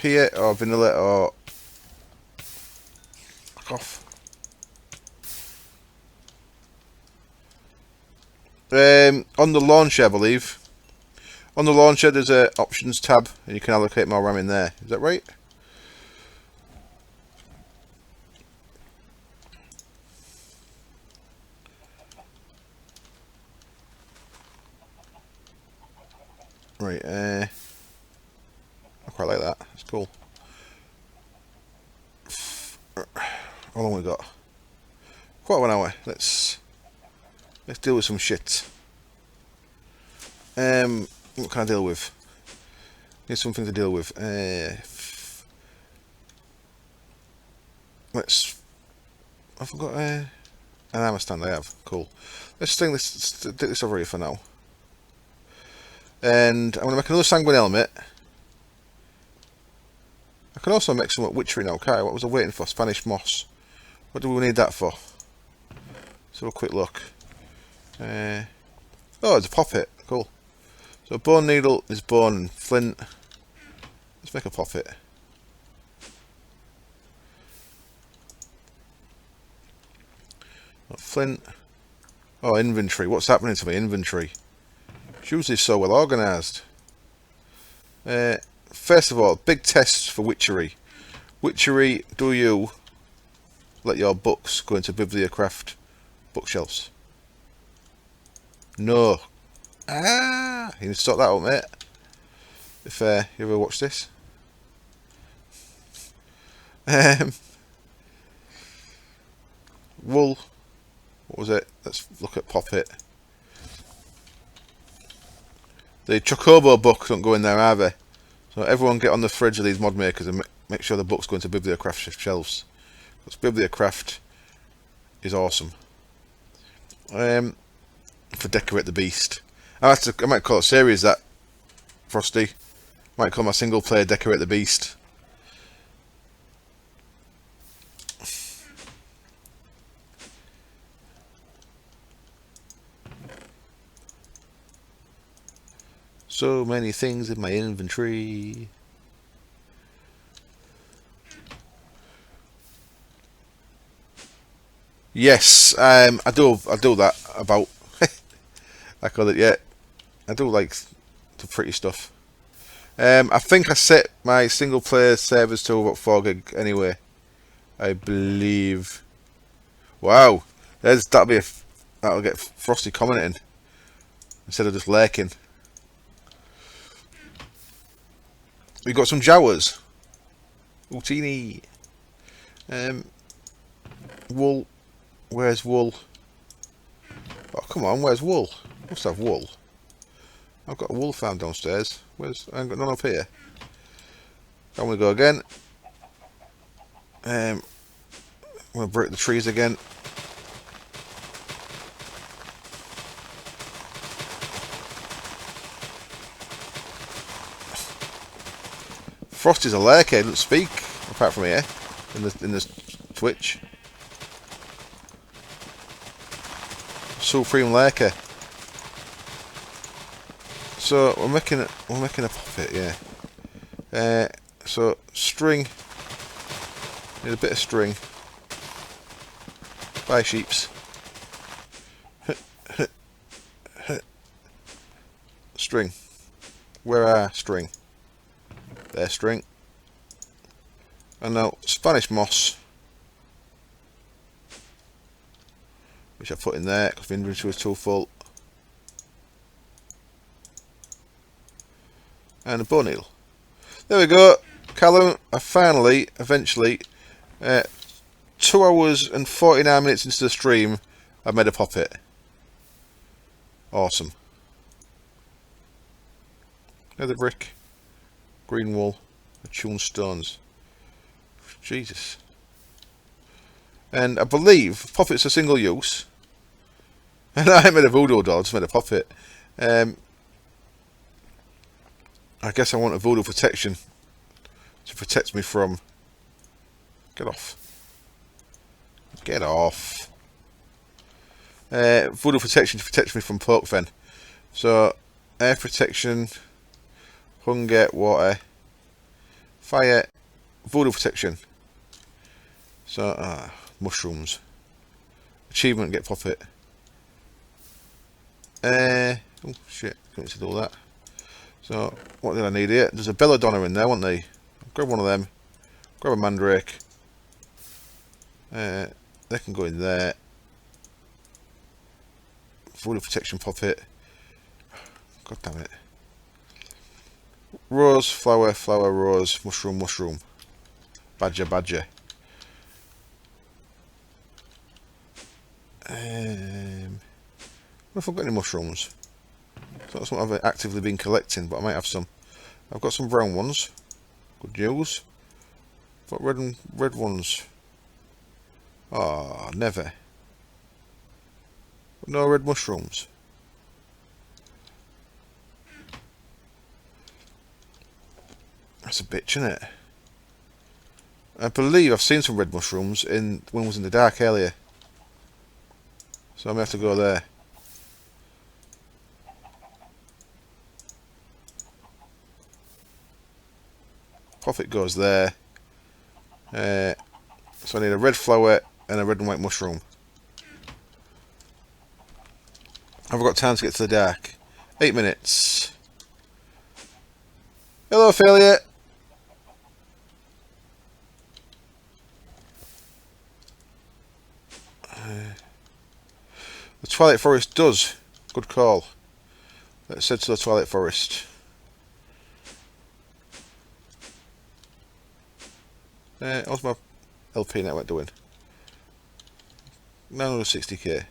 here or vanilla or off? On the launcher, I believe. On the launcher, there's a options tab, and you can allocate more RAM in there. Is that right? Right. I quite like that. It's cool. How long we got? Quite 1 hour. Let's deal with some shit. What can I deal with? Need something to deal with. I've got an armor stand. I have. Cool. Let's take this over here for now. And I'm going to make another sanguine helmet. I can also make some witchery now, can't I? What was I waiting for? Spanish moss. What do we need that for? Let's have a quick look. Oh, it's a poppet. Cool. So bone needle is bone and flint. Let's make a poppet. Flint. Oh, inventory. What's happening to my inventory? It's usually so well organised. First of all, big tests for witchery. Witchery, do you let your books go into bibliocraft bookshelves? No. You need to sort that out, mate. If you ever watch this. Wool. What was it? Let's look at Poppet. The Chocobo books don't go in there either. So everyone get on the fridge of these mod makers and make sure the books go into bibliocraft shelves. Because bibliocraft is awesome. For Decorate the Beast. I might call it series that, Frosty. Might call my single player Decorate the Beast. So many things in my inventory. Yes, I do that about. I call it, yeah. I do like the pretty stuff. I think I set my single player servers to about 4 gig anyway. I believe. Wow, that'll get Frosty commenting instead of just lurking. We got some Jawas. Ultini. Um, wool. Where's wool? Oh come on, where's wool? Must have wool. I've got a wool farm downstairs. I ain't got none up here. I'm gonna go again. I'm gonna break the trees again. Frosty's a lurker, he doesn't speak apart from here in this Twitch. Supreme lurker. So we're making a puppet, yeah. So string. Need a bit of string. Bye sheeps. String. Where are string? There's string. And now Spanish moss, which I put in there because the inventory was too full. And a bow needle. There we go, Callum. I finally, eventually, 2 hours and 49 minutes into the stream, I made a puppet. Awesome. Nether brick, green wool, attuned stones. Jesus. And I believe puppets are single use. And I made a voodoo doll, I just made a puppet. I guess I want a voodoo protection to protect me from. Get off. Get off. Voodoo protection to protect me from poke fen. So, air protection, hunger, water, fire, voodoo protection. So, mushrooms. Achievement, get puppet. Oh shit, couldn't see all that. So, what did I need here? There's a belladonna in there, wasn't there? Grab one of them. Grab a mandrake. They can go in there. Voodoo protection puppet. God damn it. Rose, flower, flower, rose, mushroom, mushroom. Badger, badger. I wonder if I've got any mushrooms. It's not something I've actively been collecting, but I might have some. I've got some brown ones. Good news. Got red ones. Ah, never. No red mushrooms. That's a bitch, isn't it? I believe I've seen some red mushrooms when I was in the dark earlier. So I'm going to have to go there. Profit goes there. So I need a red flower and a red and white mushroom. I've got time to get to the dark. 8 minutes. Hello, affiliate. The Twilight Forest does. Good call. Let's head to the Twilight Forest. How's my LP network doing? 960k.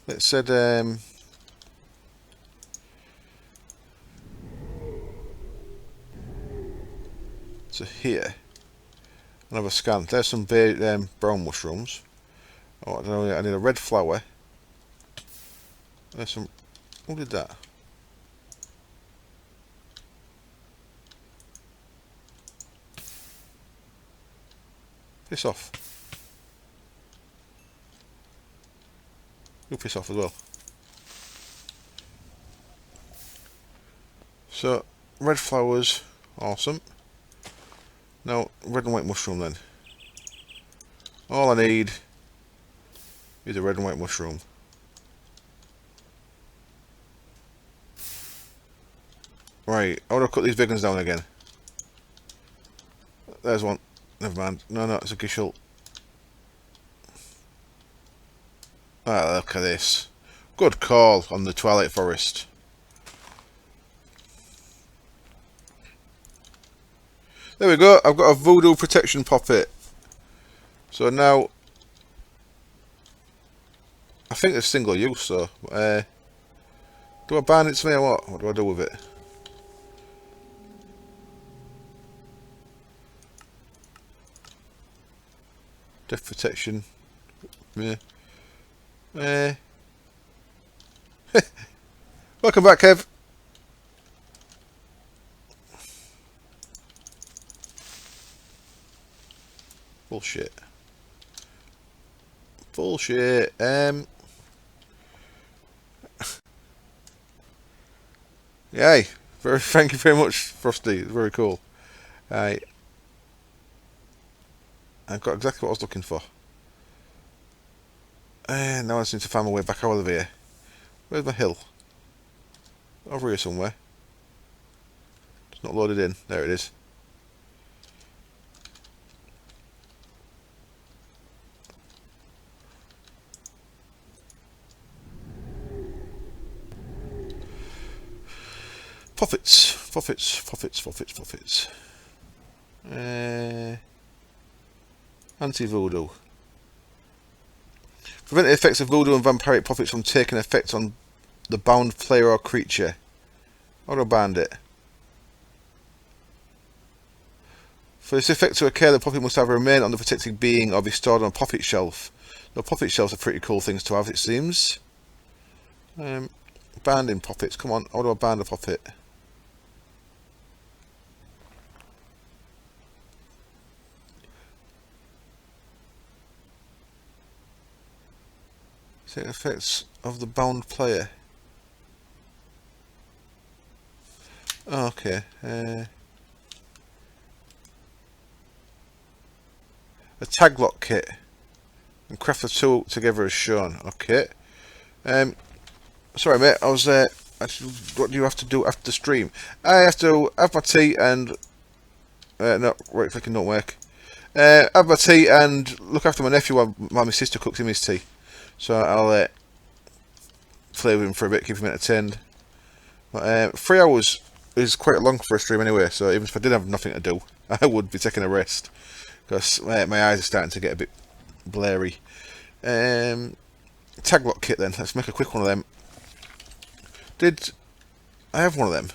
Let's head to here and have a scan. There's some brown mushrooms. Oh, I don't know. I need a red flower. There's some. Who did that? Piss off. You piss off as well. So, red flowers, awesome. Now, red and white mushroom then. All I need Here's a red and white mushroom. Right, I want to cut these big ones down again. There's one. Never mind. No, it's a gishel. Ah, look at this. Good call on the Twilight Forest. There we go. I've got a voodoo protection poppet. So now, I think it's single use. So, do I ban it to me or what? What do I do with it? Death protection. Yeah. Welcome back, Kev. Bullshit. Bullshit. Yay. Thank you very much, Frosty. It's very cool. I've got exactly what I was looking for. Now I just need to find my way back out of here. Where's my hill? Over here somewhere. It's not loaded in. There it is. Profits. Anti-voodoo. Prevent the effects of voodoo and vampiric prophets from taking effect on the bound player or creature. How do I bind it? For this effect to occur, the prophet must either remain on the protected being or be stored on a prophet shelf. The prophet shelves are pretty cool things to have, it seems. Binding prophets. Come on, how do I bind a prophet? Take effects of the bound player. Oh, okay. A tag lock kit. And craft the two together as shown. Okay. Sorry, mate. I was actually, what do you have to do after the stream? I have to have my tea and no, right clicking don't work. Have my tea and look after my nephew while my sister cooks him his tea. So I'll play with him for a bit, keep him entertained. But 3 hours is quite long for a stream anyway, so even if I did have nothing to do, I would be taking a rest. Because my eyes are starting to get a bit blurry. Tag lock kit then, let's make a quick one of them. Did I have one of them?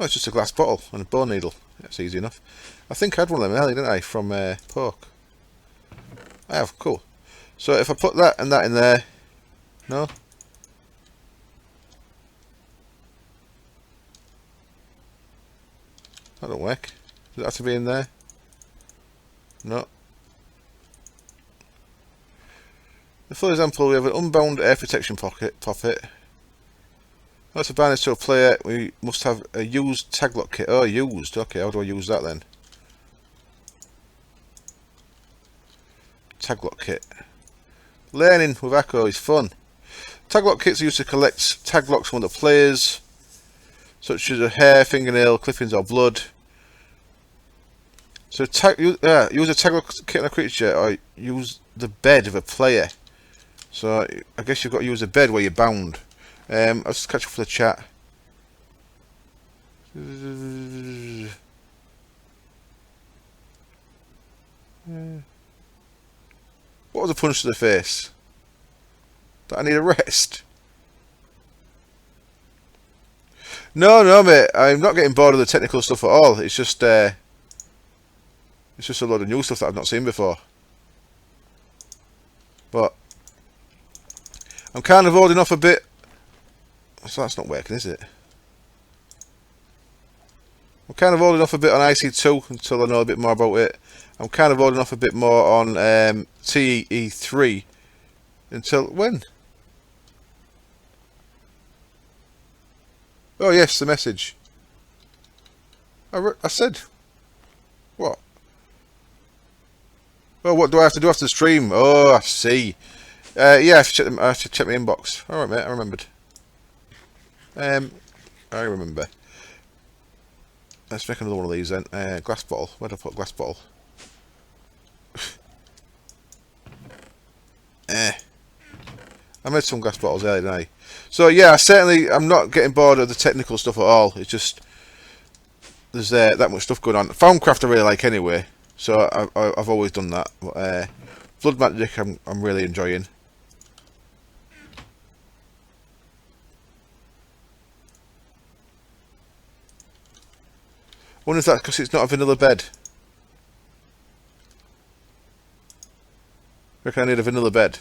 Oh, it's just a glass bottle and a bone needle. That's easy enough. I think I had one of them earlier, didn't I, from pork? I have, cool. So if I put that and that in there, no? That don't work. Does it have to be in there? No. For example, we have an unbound air protection poppet. To bind this to a player, we must have a used tag lock kit. Oh, used. Okay, how do I use that then? Tag lock kit. Learning with Echo is fun. Tag lock kits are used to collect tag locks from other players, such as a hair, fingernail, clippings, or blood. So use a tag lock kit on a creature, or use the bed of a player. So I guess you've got to use a bed where you're bound. I'll just catch up for the chat. What was the punch to the face? That I need a rest? No, mate. I'm not getting bored of the technical stuff at all. It's just a load of new stuff that I've not seen before. But I'm kind of holding off a bit. So that's not working, is it? I'm kind of holding off a bit on IC2 until I know a bit more about it. I'm kind of holding off a bit more on TE3 until when? Oh yes, the message. I said what? Oh, what do I have to do after the stream? Oh, I see. Yeah, I have to check my inbox. Alright, mate, I remembered. I remember. Let's make another one of these then. Glass bottle. Where do I put glass bottle? I made some glass bottles earlier, didn't I? So yeah, I'm not getting bored of the technical stuff at all. It's just there's that much stuff going on. Foundcraft I really like anyway, so I've always done that. But Blood Magic I'm really enjoying. I wonder if that's because it's not a vanilla bed. I reckon I need a vanilla bed.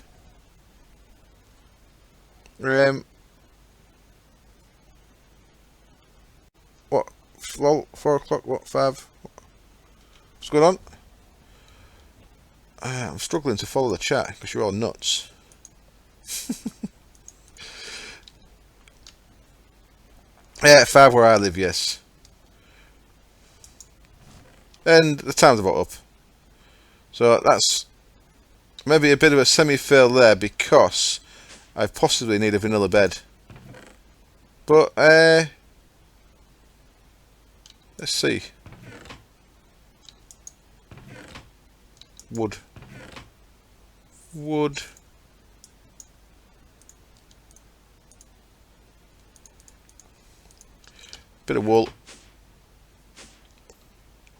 What? Well, 4 o'clock? What? 5? What's going on? I'm struggling to follow the chat because you're all nuts. Yeah, 5 where I live, yes. And the time's about up. So that's maybe a bit of a semi-fail there because I possibly need a vanilla bed. But, let's see. Wood. Bit of wool.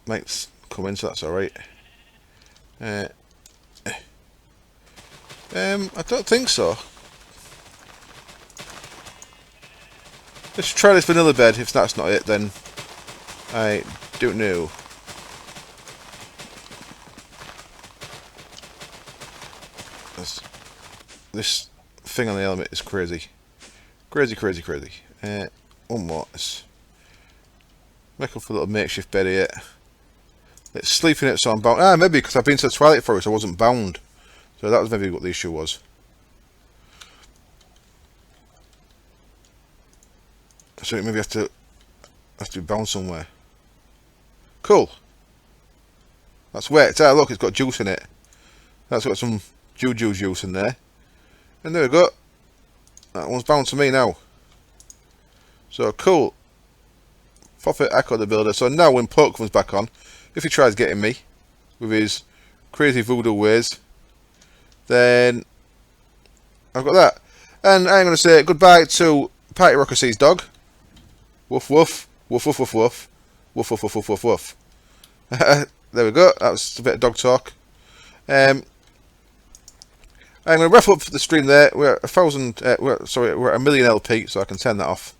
Might come in, so that's alright. I don't think so. Let's try this vanilla bed. If that's not it, then I don't know. This thing on the element is crazy. Crazy. One more. Let's make up a little makeshift bed here. It's sleeping it, so I'm bound. Maybe because I've been to the Twilight Forest, I wasn't bound. So that was maybe what the issue was. So maybe I have to be bound somewhere. Cool. That's wet. Look, it's got juice in it. That's got some juju juice in there. And there we go. That one's bound to me now. So cool. Prophet Echo the Builder. So now when Poke comes back on, if he tries getting me with his crazy voodoo ways, then I've got that. And I'm going to say goodbye to Party Rocker C's dog. Woof woof. Woof woof woof woof. Woof woof woof woof woof woof. There we go. That was a bit of dog talk. I'm going to wrap up the stream there. We're at 1,000. We're at 1,000,000 LP, so I can turn that off.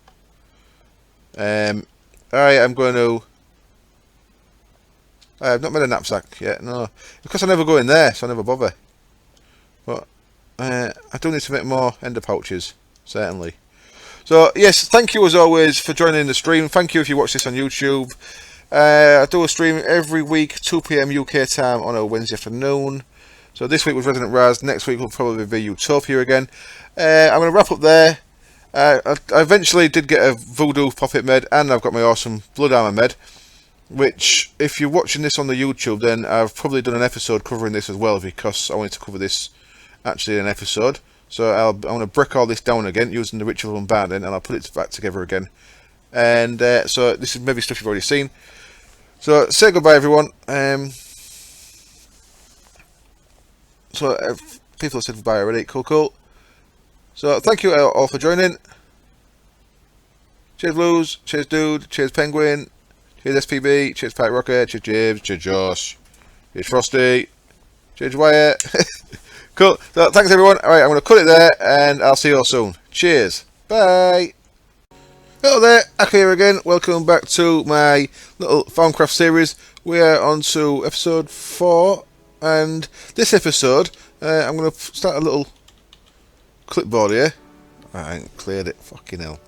Alright, I'm going to. I have not made a knapsack yet. No, because I never go in there, so I never bother. But I do need to make more ender pouches, certainly. So yes, thank you as always for joining the stream. Thank you if you watch this on YouTube. I do a stream every week, 2 PM UK time on a Wednesday afternoon. So this week was Resonant Rise. Next week will probably be Utopia again. I'm going to wrap up there. I eventually did get a voodoo puppet med, and I've got my awesome blood armor med. Which, if you're watching this on the YouTube, then I've probably done an episode covering this as well, because I wanted to cover this actually in an episode. So I'm going to break all this down again using the Ritual Unbinding, and I'll put it back together again. And so this is maybe stuff you've already seen. So say goodbye, everyone. People have said goodbye already. Cool. So thank you all for joining. Cheers, Blues. Cheers, Dude. Cheers, Penguin. Cheers, SPB. Cheers, Pat Rocket. Cheers, James. Cheers, Josh. Cheers, Frosty. Cheers, Wyatt. Cool. So thanks, everyone. All right, I'm going to cut it there, and I'll see you all soon. Cheers. Bye. Hello there, Akka here again. Welcome back to my little Foundcraft series. We are on to episode 4, and this episode, I'm going to start a little clipboard here. I ain't cleared it. Fucking hell.